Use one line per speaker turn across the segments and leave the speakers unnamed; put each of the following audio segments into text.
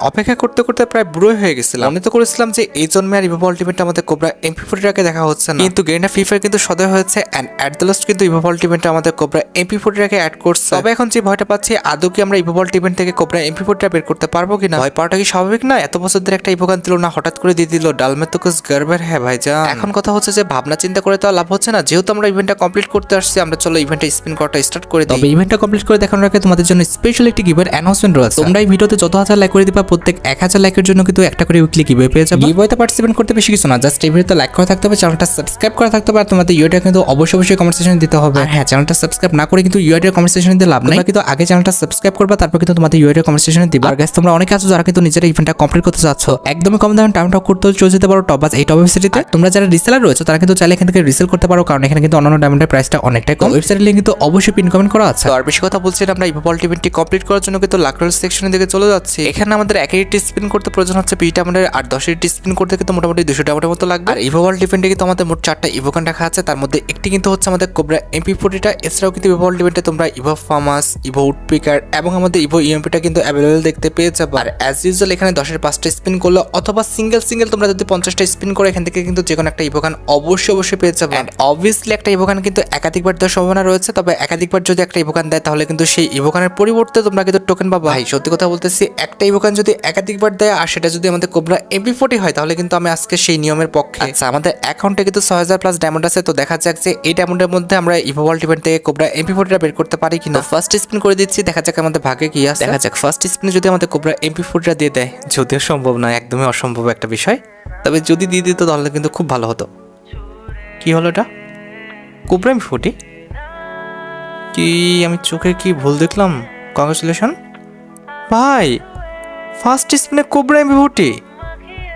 অপেক্ষা করতে করতে প্রায় বুড়ো হয়ে গেছিলাম। মনে তো করেছিলাম যে এই জন্মে আর ইভো আলটিমেটে আমাদের কোবরা MP40 দেখা হচ্ছে না, কিন্তু গেরিনা ফ্রি ফায়ার কিন্তু সদয় হয়েছে এন্ড এট দ্য লাস্ট কিন্তু ইভো আলটিমেটে আমাদের কোবরা MP40 অ্যাড করছে। তবে এখন যে ভয়টা পাচ্ছি, আদৌ কি আমরা ইভো আলটিমেট থেকে কোবরা MP40 বের করতে পারবো কিনা? ভয় পাওয়াটা কি স্বাভাবিক না? এত বছর ধরে একটা ইভো গান দিল না, হঠাৎ করে দিয়ে দিল। ডালমে তো কুছ গড়বড় হ্যাঁ ভাইজান। এখন কথা হচ্ছে যে ভাবনা চিন্তা করে তো লাভ হচ্ছে না, যেহেতু আমরা ইভেন্টটা কমপ্লিট করতে আসছি, আমরা চলো ইভেন্টটা স্পিন করাটা স্টার্ট করে দিই। তবে ইভেন্টটা কমপ্লিট করে দেখানোর আগে তোমাদের জন্য স্পেশাল একটি গিভওয়ে অ্যানাউন্সমেন্ট রয়েছে। তোমরা এই ভিডিওতে যত হাজার লাইক করে দিবা, প্রত্যেক 1000 লাইকের জন্য কিন্তু একটা করে উইকলি গিভওয়ে পেয়ে যাবে। গিভওয়েতে পার্টিসিপেট করতে বেশি কিছু না, জাস্ট এই ভিডিওতে লাইক করা থাকতে হবে, চ্যানেলটা সাবস্ক্রাইব করা থাকতে হবে, আর তোমাদের ইউআইডি কিন্তু অবশ্যই কমেন্ট সেকশনে দিতে হবে। আর হ্যাঁ, চ্যানেলটা সাবস্ক্রাইব না করে কিন্তু ইউআইডি কমেন্ট সেকশনে দিতে লাভ নাই, কিন্তু আগে চ্যানেলটা সাবস্ক্রাইব করবা, তারপর কিন্তু তোমাদের ইউআইডি কমেন্ট সেকশনে দিবা। আর গাইস, তোমরা অনেকে আছো যারা কিন্তু নিজেরা ইভেন্টটা কমপ্লিট করতে যাচ্ছ, একদমই কম দামে টাইম টক করতে চলে যেতে পারো টপবাজ এই টপ ওয়েবসাইটে। তোমরা যারা রিসেলার রয়েছে তারা কিন্তু চাইলে এখান থেকে রিসেল করতে পারো, কারণ এখানে কিন্তু অন্যান্য ডায়মন্ডের প্রাইসটা অনেকটাই কম। ওয়েবসাইটের লিংক কিন্তু অবশ্যই পিন কমেন্ট করা আছে। আর বেশি কথা বলছি না, আমরা ইভো আলটিমেটটি কমপ্লিট করার জন্য কিন্তু লাকরোল সেকশনের দিকে চলে যাচ্ছি। এখানে আমাদের 1 স্পিন করতে প্রয়োজন হচ্ছে 20 ডায়মন্ডের, আর 10 স্পিন করতে কিন্তু মোটামুটি 200 ডায়মন্ডের মতো লাগবে। আর ইভো আলটিমেটে কিন্তু আমাদের মোট 4টা ইভো গান রাখা আছে, তার মধ্যে একটি কিন্তু হচ্ছে আমাদের কোবরা MP40টা। এছাড়াও কিন্তু ইভো আলটিমেটে তোমরা ইভো ফার্মাস, ইভো উডপিকার এবং আমাদের ইভো ইএমপিটা কিন্তু অ্যাভেলেবল দেখতে পেয়ে যাবে। আর অ্যাজ ইউজুয়াল এখানে 10-এর 5টা স্পিন করলে অথবা সিঙ্গেল তোমরা যদি 50টা স্পিন করে এখান থেকে কিন্তু যে কোনো একটা ইভো গান অবশ্যই পেয়ে যাবে। এন্ড অবভিয়াসলি একটা ইভো গান কিন্তু একাধিকবার দেওয়ার সম্ভাবনা রয়েছে, তবে একাধিকবার যদি একটা ইভো গান দেয় তাহলে কিন্তু সেই ইভো গানের পরিবর্তে তোমরা কিন্তু টোকেন পাবা। ভাই সত্যি কথা বলতেছি, একটা ইভো গান যদি একাধিকবার দেয় আর সেটা যদি আমাদের কোবরা MP40 হয়, তাহলে কিন্তু আমি আজকে সেই নিয়মের পক্ষে। আচ্ছা, আমাদের অ্যাকাউন্টে কিন্তু 6000 প্লাস ডায়মন্ড আছে, তো দেখা যাক যে এই ডায়মন্ডের মধ্যে আমরা ইভো আলটিমেট থেকে কোবরা MP40টা বের করতে পারি কিনা। ফার্স্ট স্পিন করে দিচ্ছি, দেখা যাক আমাদের ভাগ্যে কি আছে। দেখা যাক ফার্স্ট স্পিনে যদি আমাদের কোবরা MP40টা দিয়ে দেয়, যদিও সম্ভব নয়, একদমই অসম্ভব একটা বিষয়, তবে যদি দিয়ে দিত তাহলে কিন্তু খুব ভালো হতো। কি হলো এটা? Cobra MP40? কি আমি চোখে কি ভুল দেখলাম? কংগ্রেচুলেশন ভাই, ফার্স্ট স্পিনে কোবরা MP40,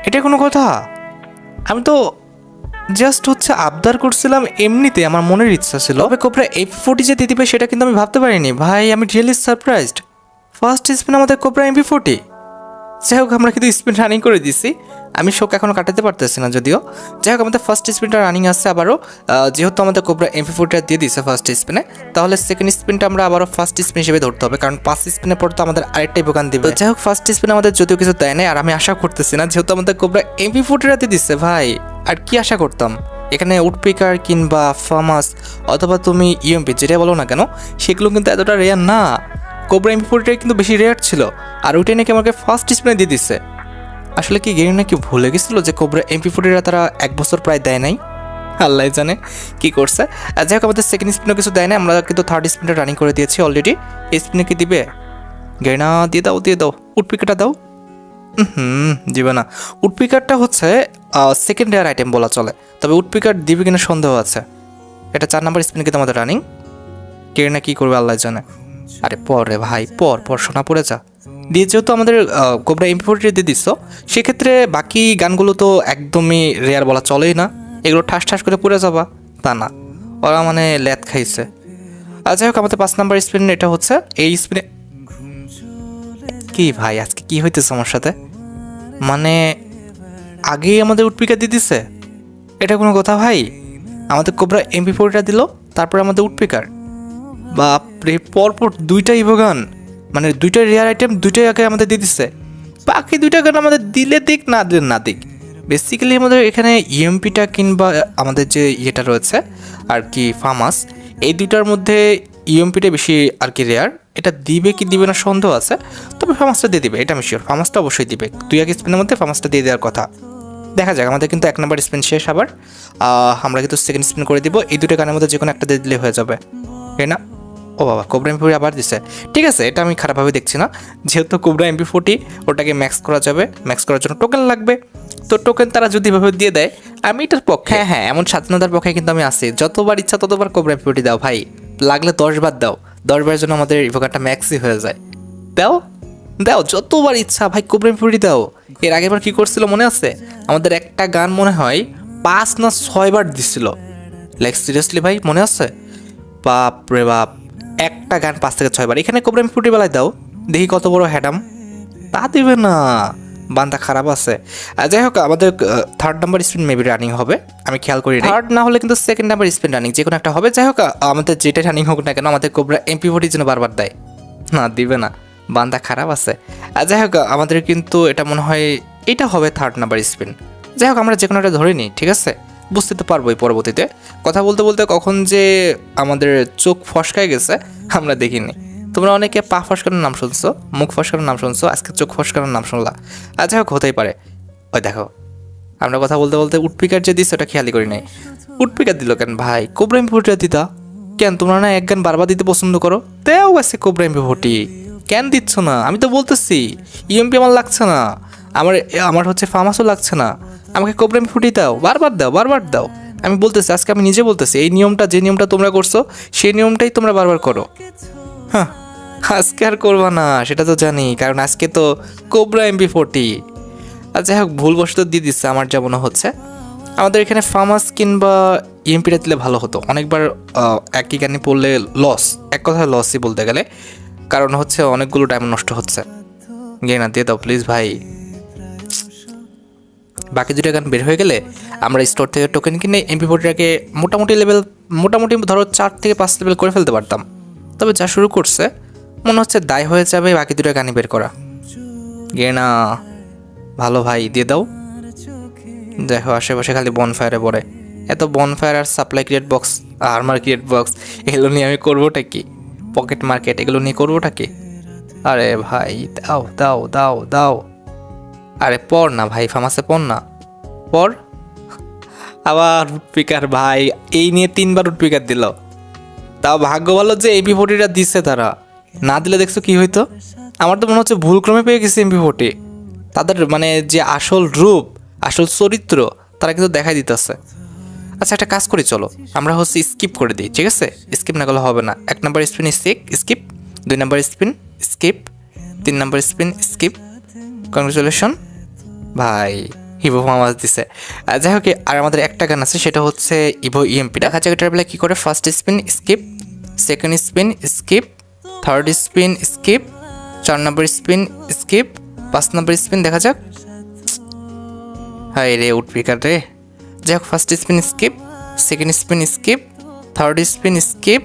এটা কোনো কথা? আমি তো জাস্ট হচ্ছে আবদার করছিলাম, এমনিতে আমার মনের ইচ্ছা ছিল, তবে কোবরা MP40 যে দিয়ে দিবে সেটা কিন্তু আমি ভাবতে পারিনি। ভাই আমি রিয়েলি সারপ্রাইজড। ফার্স্ট স্পিন আমাদের কোবরা MP40। যাই হোক, আমরা কিন্তু স্পিন রানিং করে দিছি, আমি শোক এখনও কাটাতে পারতেছি না যদিও। যাই হোক, আমাদের ফার্স্ট স্পিনটা রানিং আসছে আবারও, যেহেতু আমাদের কোবরা MP40টা দিয়ে দিচ্ছে ফার্স্ট স্পিনে, তাহলে সেকেন্ড স্পিনটা আমরা আবারও ফার্স্ট স্পিন হিসেবে ধরতে হবে, কারণ 5 স্পিনের পর তো আমাদের আরেকটা ইভো গান দিবে। যাই হোক, ফার্স্ট স্পিনে আমাদের যদিও কিছু দেয় নাই, আর আমি আশা করতেছি না, যেহেতু আমাদের কোবরা MP40টা দিয়ে দিচ্ছে ভাই, আর কি আশা করতাম? এখানে উডপিকার কিংবা ফার্মাস অথবা তুমি ইএমপি যেটা বলো না কেন, সেগুলো কিন্তু এতটা রেয়ার না। কোবরা MP40টা কিন্তু বেশি রেয়ার ছিল, আর ওইটাই নাকি আমাকে ফার্স্ট স্পিনে দিয়ে দিচ্ছে। আসলে কি গেরিনা কি ভুলে গেছিল যে কোবরা MP40টা তারা 1 বছর প্রায় দেয় নাই? আল্লাহ জানে কি করছে। যাই হোক, আমাদের সেকেন্ড স্পিনও কিছু দেয় না, আমরা কিন্তু থার্ড স্পিনটা রানিং করে দিয়েছি অলরেডি। এই স্পিনে কি দিবে? গেরিনা দিয়ে দাও, উডপিকারটা দাও। দিবে না। উডপিকারটা হচ্ছে সেকেন্ড রেয়ার আইটেম বলা চলে, তবে উডপিকার দিবে কিনা সন্দেহ আছে। এটা 4 নাম্বার স্পিনে কিন্তু আমাদের রানিং। গেরিনা কি করবে আল্লাহ জানে। আরে পর রে ভাই, পর শোনা পড়ে যা দিয়ে, যেহেতু আমাদের কোবরা MP40 দিয়ে দিচ্ছ, সেক্ষেত্রে বাকি গানগুলো তো একদমই রেয়ার বলা চলেই না, এগুলো ঠাস করে পড়ে যাবা তা না, ওরা মানে ল্যাদ খাইছে। আর যাই হোক, আমাদের 5 নাম্বার স্পিন এটা হচ্ছে। এই স্পিনে কি ভাই আজকে কি হইতেছে আমার সাথে? মানে আগেই আমাদের উডপিকার দিয়ে দিচ্ছে, এটা কোনো কথা ভাই? আমাদের কোবরা MP40টা দিল, তারপরে আমাদের উডপিকার। বাপরে, পরপর 2টা ইভো গান, মানে 2টা রেয়ার আইটেম, 2টাই আগে আমাদের দিয়ে দিচ্ছে। বাকি 2টা গান আমাদের দিলে দিক, না দিলে না দিক। বেসিক্যালি আমাদের এখানে ইএমপিটা কিংবা আমাদের যে ইয়েটা রয়েছে আর কি ফার্মাস, এই 2টার মধ্যে ইএমপিটা বেশি আর কি রেয়ার। এটা দিবে কি দিবে না সন্দেহ আছে, তবে ফার্মাসটা দিয়ে দিবে, এটা আমি শিওর। ফার্মাসটা অবশ্যই দিবে, 2 স্পিনের মধ্যে ফার্মাসটা দিয়ে দেওয়ার কথা। দেখা যাক, আমাদের কিন্তু 1 নাম্বার স্পিন শেষ, আবার আমরা কিন্তু সেকেন্ড স্পিন করে দিব। এই 2টা গানের মধ্যে যে কোনো একটা দিয়ে দিলে হয়ে যাবে, তাই না? ও বাবা, কোবরা MP40 আবার দিছে। ঠিক আছে, এটা আমি খারাপভাবে দেখছি না, যেহেতু কোবরা MP40 ওটাকে ম্যাক্স করা যাবে, ম্যাক্স করার জন্য টোকেন লাগবে, তো টোকেন তারা যদি এভাবে দিয়ে দেয় আমি এটার পক্ষে। হ্যাঁ, এমন স্বাধীনতার পক্ষে কিন্তু আমি আছি, যতবার ইচ্ছা ততবার কোবরা MP40 দাও ভাই, লাগলে 10 বার দাও, 10 বারের জন্য আমাদের ইভোকারটা ম্যাক্সই হয়ে যায়। দাও যতবার ইচ্ছা ভাই, কোবরা MP40 দাও। এর আগেরবার কি করছিল মনে আছে? আমাদের একটা গান মনে হয় 5 না 6 বার দিছিল, লাইক সিরিয়াসলি ভাই মনে আছে? বাপ রে বাপ, একটা গান 5 থেকে 6 বার। এখানে কোবরা MP40 বেলায় দাও, দেখি কত বড় হ্যাডাম। তা দিবে না, বান্দা খারাপ আছে। যাই হোক, আমাদের 3rd number spin maybe running হবে, আমি খেয়াল করি। 3rd না হলে কিন্তু 2nd নাম্বার স্পিন রানিং, যে কোনো একটা হবে। যাই হোক, আমাদের যেটা রানিং হোক না কেন, আমাদের কোবরা MP40 যেন বারবার দেয়। না দিবে না, বান্দা খারাপ আছে। যাই হোক আমাদের কিন্তু এটা মনে হয় এটা হবে 3rd নাম্বার স্পিন। যাই হোক আমরা যে কোনো একটা ধরে নিই, ঠিক আছে, বুঝতে তো পারবোই পরবর্তীতে। কথা বলতে বলতে কখন যে আমাদের চোখ ফসকায় গেছে আমরা দেখিনি। তোমরা অনেকে পা ফসকানোর নাম শুনছো, মুখ ফসকানোর নাম শুনছো, আজকে চোখ ফসকানোর নাম শুনলা। যাই হোক হতেই পারে। ওই দেখো আমরা কথা বলতে বলতে উডপিকার যে দিচ্ছে ওটা খেয়ালই করি নাই। উডপিকার দিল কেন ভাই? কোবরা এমপি40 দিতা কেন? তোমরা না এক গান বারবার দিতে পছন্দ করো, দেও আছে কোবরা এমপি40, কেন দিচ্ছ না? আমি তো বলতেছি ইএমপি আমার লাগছে না, আমার হচ্ছে ফার্মাসও লাগছে না, আমাকে কোবরা এমপি40 দাও, বারবার দাও, বারবার দাও। আমি বলতেছি, আজকে আমি নিজে বলতেছি, এই নিয়মটা যে নিয়মটা তোমরা করছো সেই নিয়মটাই তোমরা বারবার করো। হ্যাঁ, আজকে আর করবা না সেটা তো জানি, কারণ আজকে তো কোবরা এমপি40। আর যাই হোক ভুলবশত দিয়ে দিচ্ছে আমার যা মনে হচ্ছে। আমাদের এখানে ফার্মাস কিংবা ইএমপিটা দিলে ভালো হতো। অনেকবার একই গানে পড়লে লস, এক কথায় লসই বলতে গেলে, কারণ হচ্ছে অনেকগুলো ডায়মন্ড নষ্ট হচ্ছে। গিয়ে না দিয়ে দাও প্লিজ ভাই। বাকি দুটো গান বের হয়ে গেলে আমরা স্টোর থেকে টোকেন কিনে এমপি40টাকে মোটামুটি ধরো 4 থেকে 5 লেভেল করে ফেলতে পারতাম। তবে যা শুরু করছে মনে হচ্ছে দায় হয়ে যাবে বাকি দুটো গানই বের করা। গিয়ে না ভালো ভাই দিয়ে দাও। দেখো আশেপাশে খালি বনফায়ারে পড়ে, এত বনফায়ার আর supply crate box, armour crate box, এগুলো নিয়ে আমি করবোটা কি? পকেট মার্কেট এগুলো নিয়ে করবোটা কি? আরে ভাই দাও দাও দাও দাও। আরে পড় না ভাই, ফার্মাসে পড় না, পড়। আবার উডপিকার ভাই, এই নিয়ে 3বার উডপিকার দিল। তাও ভাগ্য ভালো যে এমপি40টা দিচ্ছে, তারা না দিলে দেখছো কি হইতো? আমার তো মনে হচ্ছে ভুলক্রমে পেয়ে গেছে এমপি40। তাদের মানে যে আসল রূপ, আসল চরিত্র তারা কিন্তু দেখাই দিতেছে। আচ্ছা একটা কাজ করি, চলো আমরা হচ্ছে স্কিপ করে দিই, ঠিক আছে? স্কিপ না করলে হবে না। 1 number spin skip, 2 number spin skip, 3 number spin skip. Congratulation ভাই, ইভো ফার্মাস দিছে। যাই হোক আর আমাদের একটা গান আছে, সেটা হচ্ছে ইভো ইএমপি। দেখা যাক এটার বেলা কী করে। 1st spin skip, 2nd spin skip, 3rd spin skip, 4 number spin skip, 5 number spin দেখা যাক। হাই রে উডপিকার রে। যাই হোক 1st spin skip, 2nd spin skip, 3rd spin skip,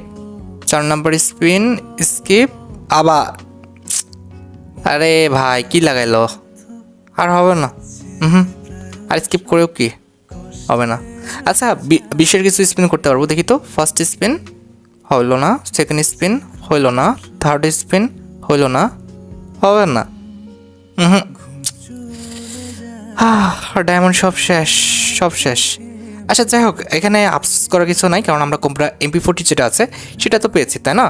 4 number spin skip আবার। আরে ভাই কি লাগাইলো? আর হবে না। আর স্কিপ করেও কি হবে না। আচ্ছা 20-এর কিছু স্পিন করতে পারবো, দেখি তো। 1st স্পিন হইল না, 2nd স্পিন হইল না, 3rd স্পিন হইল না, হবে না। ডায়মন্ড সব শেষ, সব শেষ। আচ্ছা যাই হোক এখানে আফসোস করার কিছু নাই, কারণ আমরা কোবরা এমপি40 যেটা আছে সেটা তো পেয়েছি, তাই না?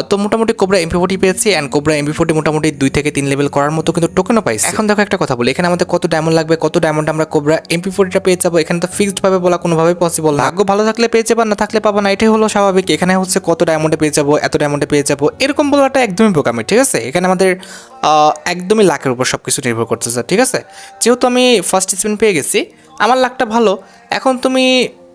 তো মোটামুটি কোবরা এমপি40 পেয়েছি, অ্যান্ড কোবরা এমপি40 মোটামুটি 2 থেকে 3 লেভেল করার মতো কিন্তু টোকেনও পাইছি। এখন দেখো একটা কথা বলি, এখানে আমাদের কত ডায়মন্ড লাগবে, কত ডায়মন্ড আমরা কোবরা এমপি40টা পেয়ে যাবো, এখানে তো ফিক্সড ভাবে বলা কোনোভাবেই পসিবল না। ভাগ্য ভালো থাকলে পেয়ে যাবা, না থাকলে পাবা না, এটাই হলো স্বাভাবিক। এখানে হচ্ছে কত ডায়মন্ডে পেয়ে যাবো, এত ডায়মন্ডে পেয়ে যাবো এরকম বলাটা একদমই বোকামি, ঠিক আছে? এখানে আমাদের একদমই লাখের উপর সব কিছু নির্ভর করতেছে, ঠিক আছে? যেহেতু আমি 1st স্পিন পেয়ে গেছি, আমার লাখটা ভালো। এখন তুমি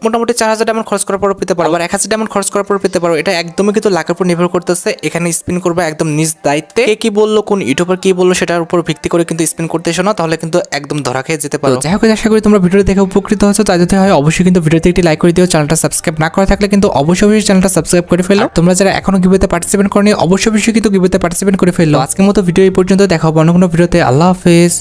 মোটামুটি 4000 ডায়মন্ড খরচ করার পর পেতে পারো, আবার 1000 ডায়মন্ড খরচ করার পর পেতে পারো। এটা একদমই কিন্তু লাখের উপর নির্ভর করতেছে। এখানে স্পিন করবে একদম নিজ দায়িত্বে। কে কি বললো, কোন ইউটিউবার কি বললো সেটার উপর ভিত্তি করে কিন্তু স্পিন করতে এসো না, তাহলে কিন্তু একদম ধরা খেয়ে যেতে পারো। যাই হোক আশা করি তোমরা ভিডিওটি দেখে উপকৃত হয়েছো। তাই যদি হয় অবশ্যই কিন্তু ভিডিওতে একটি লাইক করে দিও। চ্যানেলটা সাবস্ক্রাইব না করা থাকলে কিন্তু অবশ্যই চ্যানেলটা সাবস্ক্রাইব করে ফেলো। তোমরা যারা এখনো গিভওয়েতে পার্টিসিপেট করনি অবশ্যই কিন্তু গিভওয়েতে পার্টিসিপেট করে ফেলো। আজকের মতো ভিডিও এই পর্যন্ত, দেখা হবে অন্য কোনো ভিডিওতে। আল্লাহ হাফেজ।